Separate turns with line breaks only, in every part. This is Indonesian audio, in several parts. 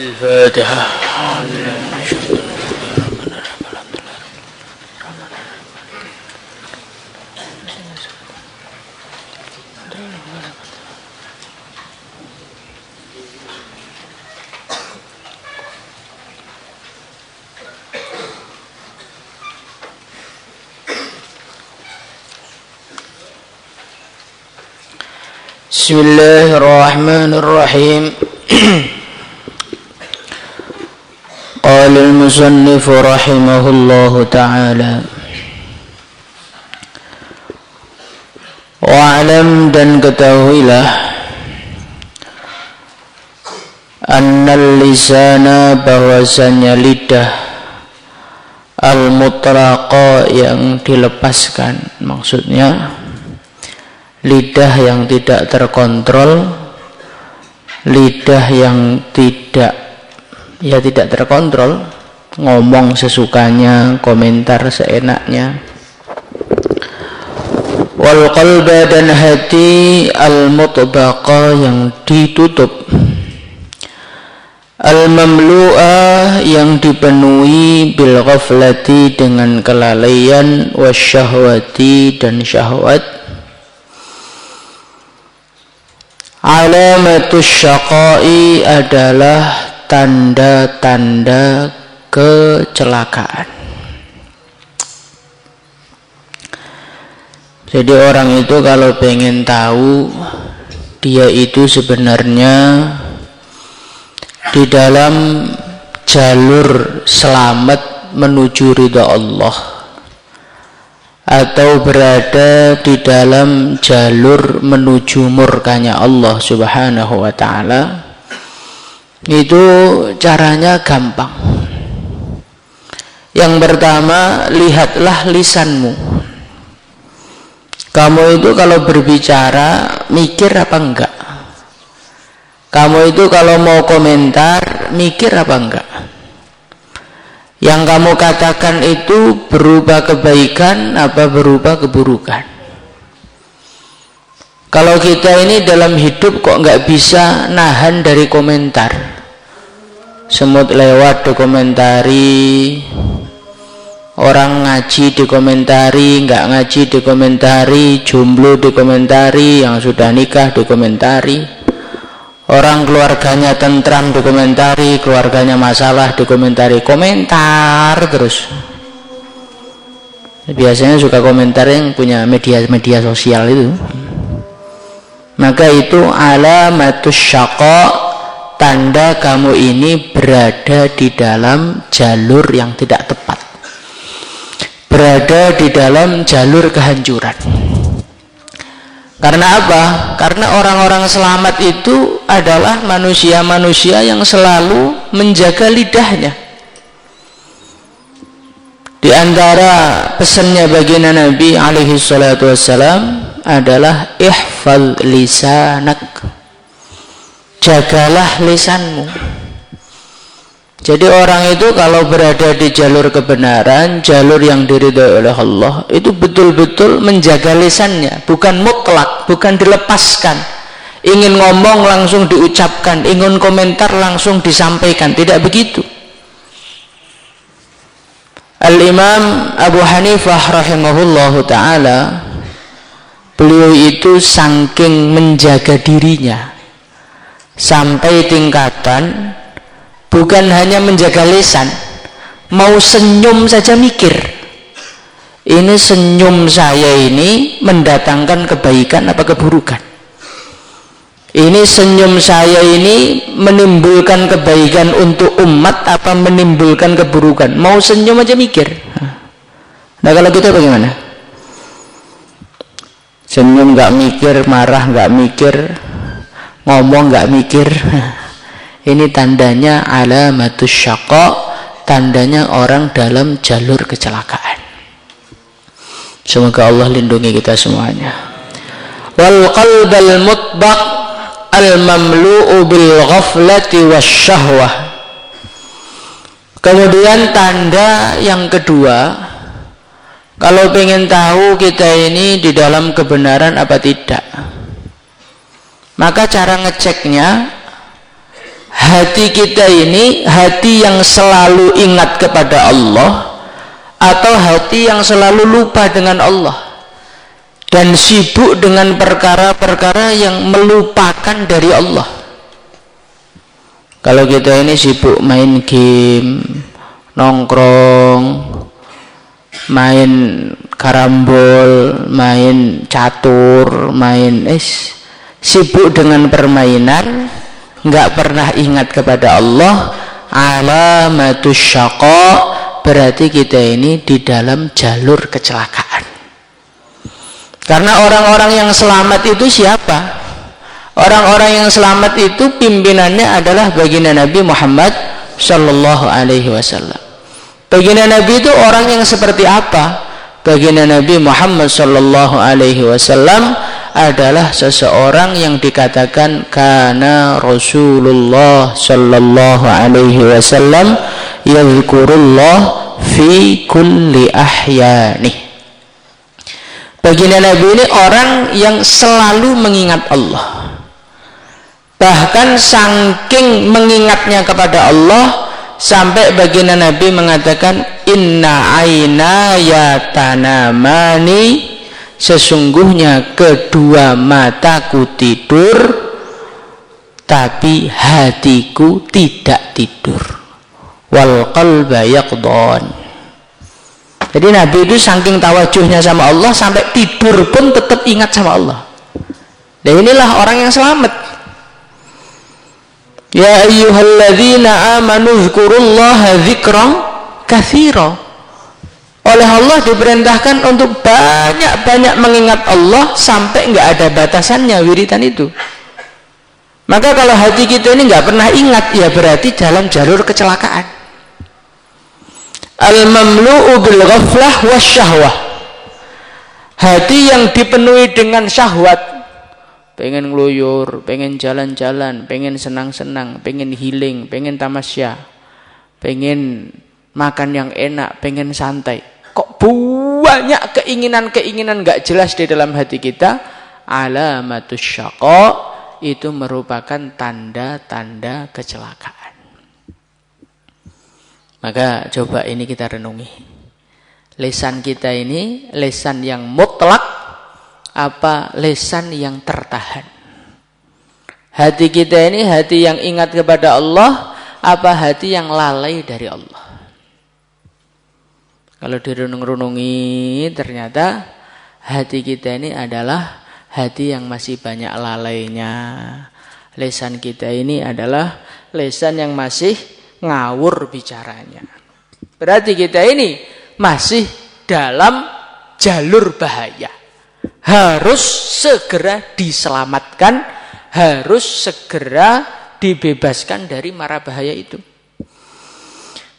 الفاتحة. بسم الله الرحمن الرحيم. قال المصنف رحمه الله تعالى: wa'lam, dan ketahuilah, annal lisana, bahwasanya lidah, al-mutlaqa, yang dilepaskan, maksudnya lidah yang tidak terkontrol, lidah yang tidak terkontrol, ngomong sesukanya, komentar seenaknya. Wal qalba, dan hati, al-mutbaqa, yang ditutup, al-mamlu'ah, yang dipenuhi, bil ghaflati, dengan kelalaian, wasyahwati, dan syahwat. Alamatus syaqai, adalah tanda-tanda kecelakaan. Jadi orang itu kalau pengen tahu dia itu sebenarnya di dalam jalur selamat menuju ridha Allah, atau berada di dalam jalur menuju murkanya Allah Subhanahu wa ta'ala, itu caranya gampang. Yang pertama, lihatlah lisanmu. Kamu itu kalau berbicara mikir apa enggak? Kamu itu kalau mau komentar mikir apa enggak? Yang kamu katakan itu berupa kebaikan apa berupa keburukan? Kalau kita ini dalam hidup kok nggak bisa nahan dari komentar. Semut lewat dikomentari, orang ngaji dikomentari, nggak ngaji dikomentari, jomblo dikomentari, yang sudah nikah dikomentari. Orang keluarganya tentram dikomentari, keluarganya masalah dikomentari, komentar terus. Biasanya suka komentar yang punya media sosial itu. Maka itu alamatus syaqa, tanda kamu ini berada di dalam jalur yang tidak tepat, berada di dalam jalur kehancuran. Karena apa? Karena orang-orang selamat itu adalah manusia-manusia yang selalu menjaga lidahnya. Di antara pesannya baginda Nabi alaihi salatu wassalam adalah ihfal lisanak, jagalah lisanmu. Jadi orang itu kalau berada di jalur kebenaran, jalur yang diridhai oleh Allah, itu betul-betul menjaga lisannya, bukan mutlak, bukan dilepaskan. Ingin ngomong langsung diucapkan, ingin komentar langsung disampaikan, tidak begitu. Al-Imam Abu Hanifah rahimahullahu ta'ala, beliau itu saking menjaga dirinya sampai tingkatan bukan hanya menjaga lisan, mau senyum saja mikir, ini senyum saya ini mendatangkan kebaikan apa keburukan, ini senyum saya ini menimbulkan kebaikan untuk umat apa menimbulkan keburukan, mau senyum aja mikir. Nah kalau kita bagaimana? Senyum nggak mikir, marah nggak mikir, ngomong nggak mikir. Ini tandanya alamatus syaqa, tandanya orang dalam jalur kecelakaan. Semoga Allah lindungi kita semuanya. Wal qalbal mutbaq al mamlu'u bil ghaflati wasyahwah. Kemudian tanda yang kedua, kalau pengen tahu kita ini di dalam kebenaran apa tidak, maka cara ngeceknya hati kita ini hati yang selalu ingat kepada Allah atau hati yang selalu lupa dengan Allah dan sibuk dengan perkara-perkara yang melupakan dari Allah. Kalau kita ini sibuk main game, nongkrong, main karambol, main catur, sibuk dengan permainan, nggak pernah ingat kepada Allah, alamatus syaqa, berarti kita ini di dalam jalur kecelakaan. Karena orang-orang yang selamat itu siapa? Orang-orang yang selamat itu pimpinannya adalah baginda Nabi Muhammad sallallahu alaihi wasallam. Baginda Nabi itu orang yang seperti apa? Baginda Nabi Muhammad sallallahu alaihi wasallam adalah seseorang yang dikatakan kana Rasulullah sallallahu alaihi wasallam yadhkurullah fi kulli ahyani. Baginda Nabi ini orang yang selalu mengingat Allah. Bahkan saking mengingatnya kepada Allah sampai baginda Nabi mengatakan inna aina yatanamani, sesungguhnya kedua mataku tidur tapi hatiku tidak tidur, wal qalba yaqdan. Jadi Nabi itu saking tawajuhnya sama Allah sampai tidur pun tetap ingat sama Allah. Dan inilah orang yang selamat. Ya ayyuhalladzina amanu dzkurullaha dzikran katsira. Oleh Allah diperintahkan untuk banyak-banyak mengingat Allah sampai nggak ada batasannya wiridan itu. Maka kalau hati kita ini nggak pernah ingat, ya berarti dalam jalur kecelakaan. Al-mamlu'u bil ghaflah wasyahwah. Hati yang dipenuhi dengan syahwat, pengen ngeluyur, pengen jalan-jalan, pengen senang-senang, pengen healing, pengen tamasya, pengen makan yang enak, pengen santai. Kok banyak keinginan-keinginan gak jelas di dalam hati kita? Alamatus syaqa, itu merupakan tanda-tanda kecelakaan. Maka coba ini kita renungi. Lisan kita ini lisan yang mutlak apa lisan yang tertahan? Hati kita ini hati yang ingat kepada Allah apa hati yang lalai dari Allah? Kalau direnung-renungi ternyata hati kita ini adalah hati yang masih banyak lalainya. Lisan kita ini adalah lisan yang masih ngawur bicaranya. Berarti kita ini masih dalam jalur bahaya. Harus segera diselamatkan, harus segera dibebaskan dari mara bahaya itu.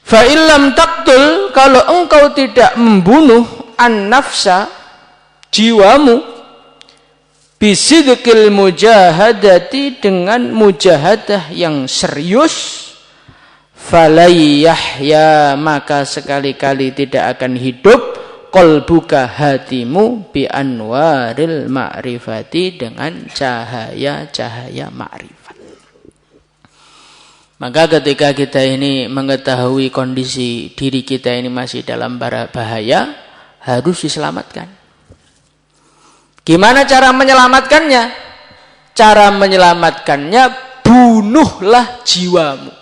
Fa illam taqtul, kalau engkau tidak membunuh an-nafsa, jiwamu, bisidqil mujahadati, dengan mujahadah yang serius, falai yahya, maka sekali-kali tidak akan hidup qalbuka, hatimu, bi anwaril ma'rifati, dengan cahaya-cahaya ma'rifat. Maka ketika kita ini mengetahui kondisi diri kita ini masih dalam bahaya, harus diselamatkan. Gimana cara menyelamatkannya? Cara menyelamatkannya, bunuhlah jiwamu.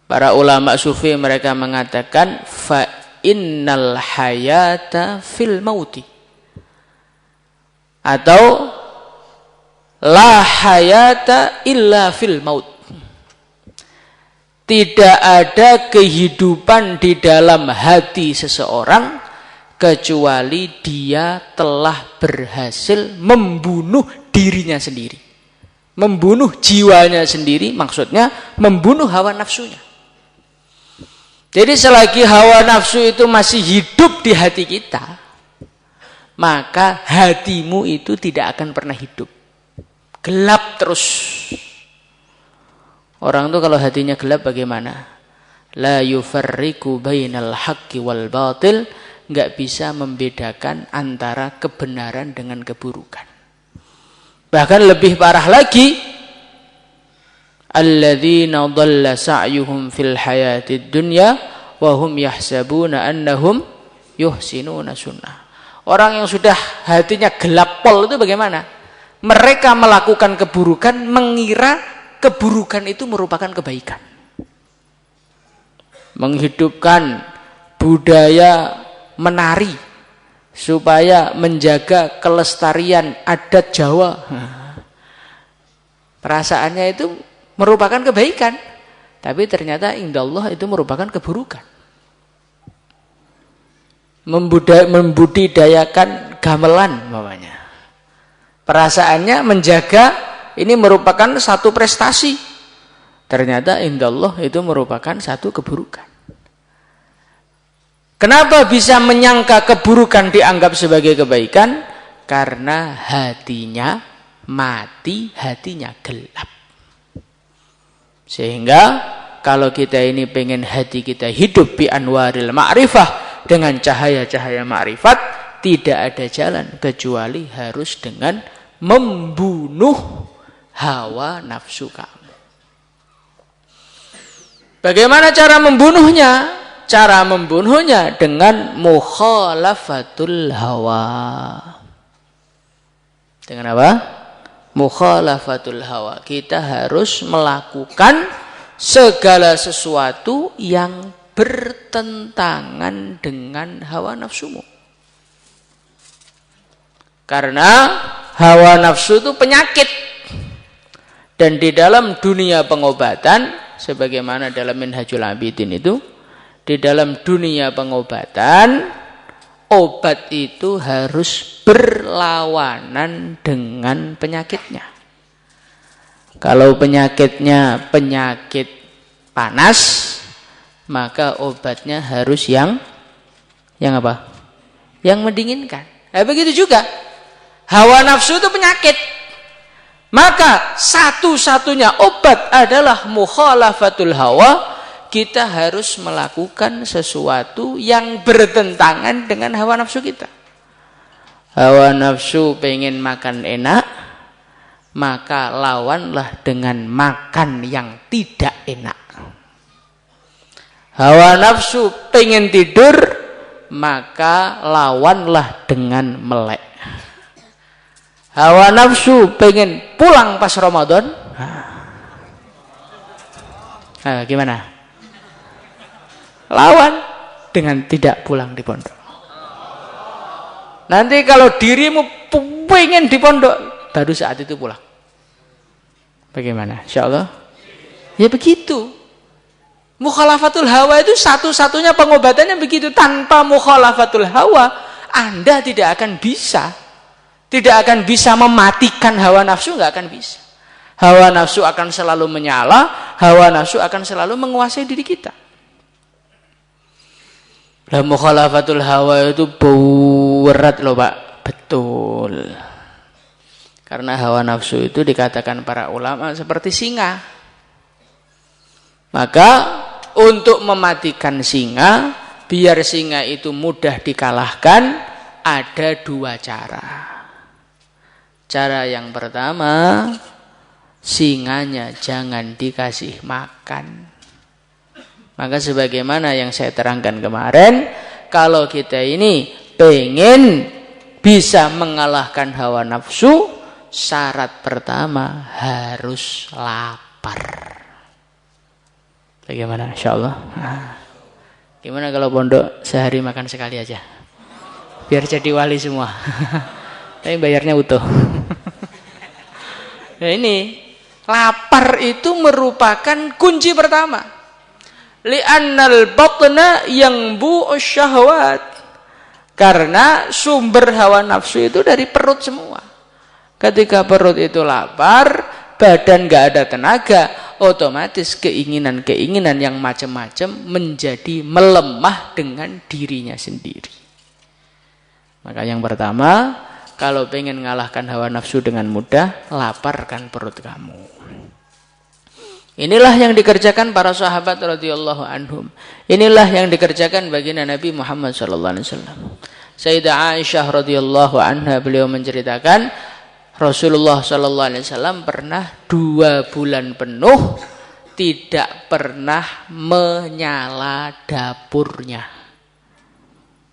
Para ulama sufi mereka mengatakan fa innal hayata fil mauti, atau la hayata illa fil maut. Tidak ada kehidupan di dalam hati seseorang kecuali dia telah berhasil membunuh dirinya sendiri. Membunuh jiwanya sendiri, maksudnya membunuh hawa nafsunya. Jadi selagi hawa nafsu itu masih hidup di hati kita, maka hatimu itu tidak akan pernah hidup. Gelap terus. Orang itu kalau hatinya gelap bagaimana? La yufarriqu bainal haqqi wal batil, enggak bisa membedakan antara kebenaran dengan keburukan. Bahkan lebih parah lagi, alladzina dhalla sa'yuhum fil hayatid dunya wa hum yahsabuna annahum yuhsinuna sunnah. Orang yang sudah hatinya gelap pol itu bagaimana? Mereka melakukan keburukan mengira keburukan itu merupakan kebaikan. Menghidupkan budaya menari supaya menjaga kelestarian adat Jawa. Perasaannya itu merupakan kebaikan, tapi ternyata indallah itu merupakan keburukan. Membudidayakan gamelan namanya. Perasaannya menjaga ini merupakan satu prestasi. Ternyata indallah itu merupakan satu keburukan. Kenapa bisa menyangka keburukan dianggap sebagai kebaikan? Karena hatinya mati, hatinya gelap. Sehingga kalau kita ini pengen hati kita hidup bi anwaril ma'rifah, dengan cahaya-cahaya ma'rifat, tidak ada jalan kecuali harus dengan membunuh hawa nafsu kamu. Bagaimana cara membunuhnya? Cara membunuhnya dengan mukhalafatul hawa. Dengan apa? Mukhalafatul hawa. Kita harus melakukan segala sesuatu yang bertentangan dengan hawa nafsumu. Karena hawa nafsu itu penyakit. Dan di dalam dunia pengobatan, sebagaimana dalam Minhajul Abidin itu, di dalam dunia pengobatan, obat itu harus berlawanan dengan penyakitnya. Kalau penyakitnya penyakit panas, maka obatnya harus yang apa? Yang mendinginkan. Begitu juga. Hawa nafsu itu penyakit. Maka satu-satunya obat adalah mukhalafatul hawa. Kita harus melakukan sesuatu yang bertentangan dengan hawa nafsu kita. Hawa nafsu pengen makan enak, maka lawanlah dengan makan yang tidak enak. Hawa nafsu pengen tidur, maka lawanlah dengan melek. Hawa nafsu pengen pulang pas Ramadan, gimana? Lawan dengan tidak pulang di pondok. Nanti kalau dirimu pengen di pondok, baru saat itu pulang. Bagaimana? Insyaallah. Ya begitu. Mukhalafatul hawa itu satu-satunya pengobatannya begitu. Tanpa mukhalafatul hawa, Anda tidak akan bisa. Tidak akan bisa mematikan hawa nafsu, nggak akan bisa. Hawa nafsu akan selalu menyala, hawa nafsu akan selalu menguasai diri kita. Lah mukhalafatul hawa itu berat loh Pak. Betul. Karena hawa nafsu itu dikatakan para ulama seperti singa. Maka untuk mematikan singa, biar singa itu mudah dikalahkan, ada dua cara. Cara yang pertama, singanya jangan dikasih makan. Maka sebagaimana yang saya terangkan kemarin, kalau kita ini pengen bisa mengalahkan hawa nafsu, syarat pertama harus lapar. Bagaimana? Insyaallah. Gimana kalau pondok sehari makan sekali aja? Biar jadi wali semua. Tapi bayarnya utuh. Nah ini, lapar itu merupakan kunci pertama. Li'annal batna yanbu'u syahwat. Karena sumber hawa nafsu itu dari perut semua. Ketika perut itu lapar, badan gak ada tenaga, otomatis keinginan-keinginan yang macam-macam menjadi melemah dengan dirinya sendiri. Maka yang pertama, kalau pengen mengalahkan hawa nafsu dengan mudah, laparkan perut kamu. Inilah yang dikerjakan para sahabat radhiyallahu anhum. Inilah yang dikerjakan baginda Nabi Muhammad sallallahu alaihi wasallam. Sayyidah Aisyah radhiyallahu anha, beliau menceritakan, Rasulullah Shallallahu Alaihi Wasallam pernah 2 bulan penuh tidak pernah menyala dapurnya.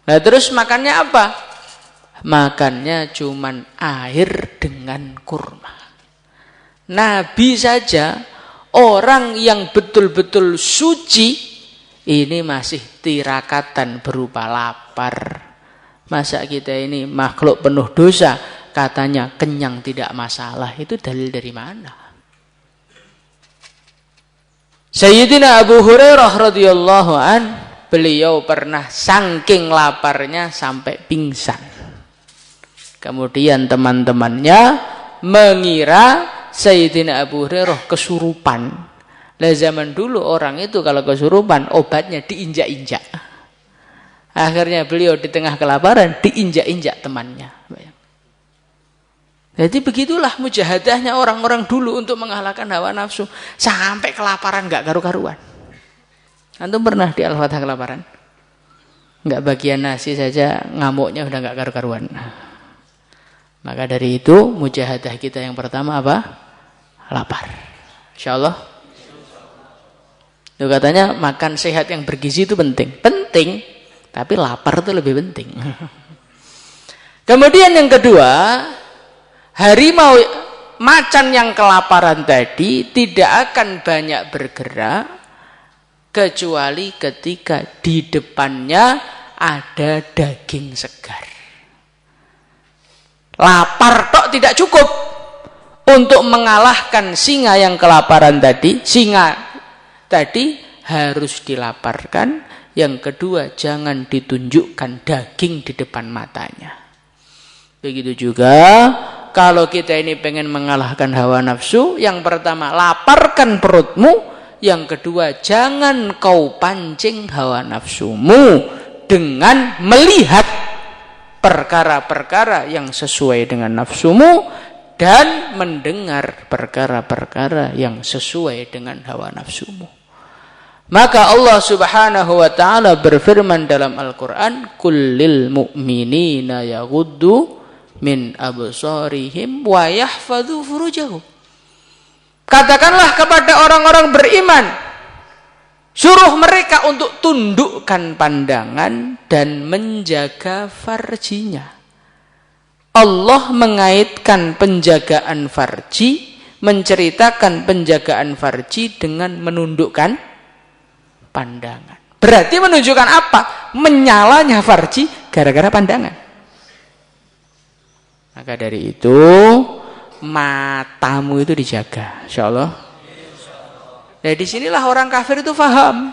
Nah terus makannya apa? Makannya cuman air dengan kurma. Nabi saja, orang yang betul-betul suci, ini masih tirakatan berupa lapar. Masa kita ini makhluk penuh dosa, katanya kenyang tidak masalah. Itu dalil dari mana? Sayyidina Abu Hurairah radhiyallahu an, beliau pernah saking laparnya sampai pingsan. Kemudian teman-temannya mengira Sayyidina Abu Hurairah kesurupan. Lah zaman dulu orang itu kalau kesurupan obatnya diinjak-injak. Akhirnya beliau di tengah kelaparan diinjak-injak temannya. Jadi begitulah mujahadahnya orang-orang dulu untuk mengalahkan hawa nafsu. Sampai kelaparan gak karu-karuan. Antum pernah di Al-Fatah kelaparan? Gak bagian nasi saja ngamuknya udah gak karu-karuan. Maka dari itu mujahadah kita yang pertama apa? Lapar. InsyaAllah. Itu katanya makan sehat yang bergizi itu penting. Penting, tapi lapar itu lebih penting. Kemudian yang kedua, harimau macan yang kelaparan tadi tidak akan banyak bergerak kecuali ketika di depannya ada daging segar. Lapar tok tidak cukup untuk mengalahkan singa yang kelaparan tadi. Singa tadi harus dilaparkan. Yang kedua, jangan ditunjukkan daging di depan matanya. Begitu juga kalau kita ini pengen mengalahkan hawa nafsu, yang pertama laparkan perutmu, yang kedua jangan kau pancing hawa nafsumu dengan melihat perkara-perkara yang sesuai dengan nafsumu dan mendengar perkara-perkara yang sesuai dengan hawa nafsumu. Maka Allah Subhanahu wa taala berfirman dalam Al-Qur'an, "Kullil mu'minina yaghuddu min absarihim wa yahfadzu furujahum." Katakanlah kepada orang-orang beriman, suruh mereka untuk tundukkan pandangan dan menjaga farjinya. Allah mengaitkan penjagaan farji, menceritakan penjagaan farji dengan menundukkan pandangan. Berarti menunjukkan apa? Menyalanya farji gara-gara pandangan. Maka dari itu matamu itu dijaga, insyaallah. Nah, disinilah orang kafir itu paham.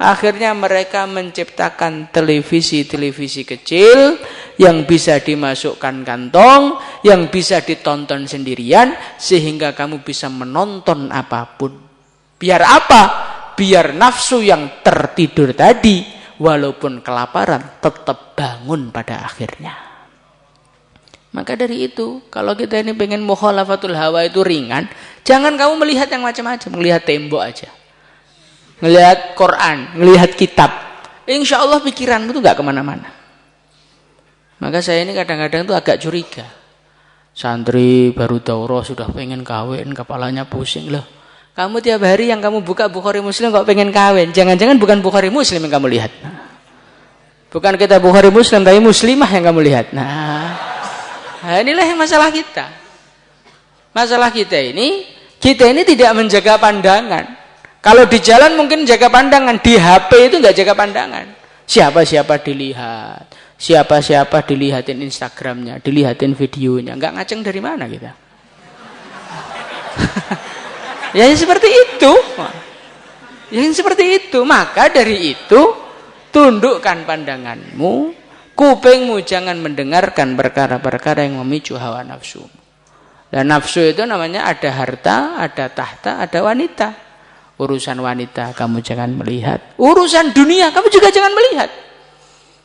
Akhirnya mereka menciptakan televisi-televisi kecil yang bisa dimasukkan kantong, yang bisa ditonton sendirian, sehingga kamu bisa menonton apapun. Biar apa? Biar nafsu yang tertidur tadi, walaupun kelaparan, tetap bangun pada akhirnya. Maka dari itu, kalau kita ini pengen mukhalafatul hawa itu ringan, jangan kamu melihat yang macam-macam, melihat tembok aja. Melihat Quran, melihat kitab. Insya Allah pikiranmu itu gak kemana-mana. Maka saya ini kadang-kadang tuh agak curiga. Santri baru daurah sudah pengen kawin, kepalanya pusing loh. Kamu tiap hari yang kamu buka Bukhari Muslim kok pengen kawin. Jangan-jangan bukan Bukhari Muslim yang kamu lihat. Bukan kita Bukhari Muslim, tapi muslimah yang kamu lihat. Nah, inilah yang masalah kita. Masalah kita ini tidak menjaga pandangan. Kalau di jalan mungkin jaga pandangan, di HP itu nggak jaga pandangan. Siapa-siapa dilihat, siapa-siapa dilihatin Instagramnya, dilihatin videonya, nggak ngaceng dari mana kita? Ya seperti itu. Yang seperti itu. Maka dari itu tundukkan pandanganmu, kupingmu jangan mendengarkan perkara-perkara yang memicu hawa nafsu. Dan nafsu itu namanya ada harta, ada tahta, ada wanita. Urusan wanita kamu jangan melihat. Urusan dunia kamu juga jangan melihat.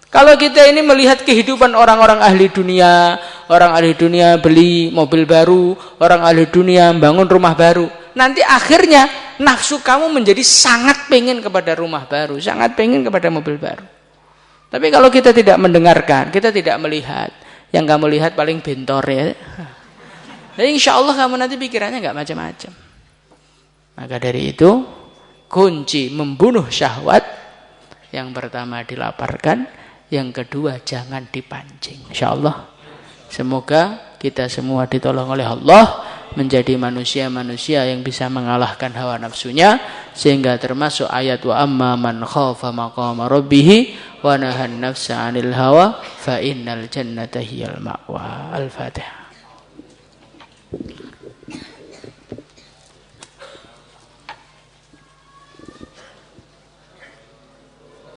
Kalau kita ini melihat kehidupan orang-orang ahli dunia, orang ahli dunia beli mobil baru, orang ahli dunia bangun rumah baru, nanti akhirnya nafsu kamu menjadi sangat pengen kepada rumah baru, sangat pengen kepada mobil baru. Tapi kalau kita tidak mendengarkan, kita tidak melihat, yang kamu lihat paling bentor ya. Nah, insya Allah kamu nanti pikirannya nggak macam-macam. Maka dari itu, kunci membunuh syahwat, yang pertama dilaparkan, yang kedua jangan dipancing. Insya Allah. Semoga kita semua ditolong oleh Allah menjadi manusia-manusia yang bisa mengalahkan hawa nafsunya, sehingga termasuk ayat wa amma man khafa maqama rabbih wa nahan nafsa 'anil hawa fa innal jannata hiyal ma'wa. Al-Fatihah.